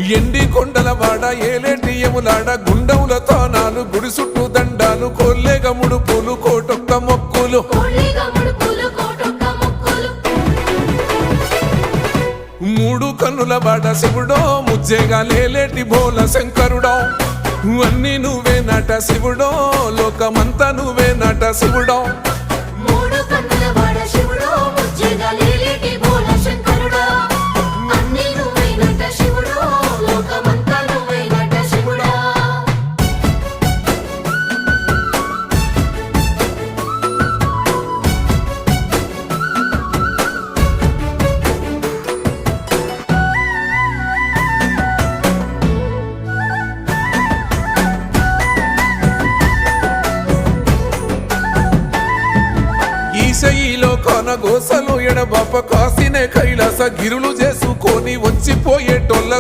ఎండి కొండల వాడ ఏలేటి యములాడ గుండముల తానాలు గుడి చుట్టూ దండాలు కొల్లేగ ముడుపులు కోటొక్క మొక్కులు మూడు కన్నుల వాడ శివుడో ముజ్జేగా లేలేటి బోల శంకరుడో అన్ని నువ్వే నట శివుడో లోకమంతా నువ్వే నట శివుడో ఈశయిలో కొనగోసలు ఎడబాప కాసినే కైలాస గిరులు చేసుకొని వచ్చిపోయేటోళ్ళ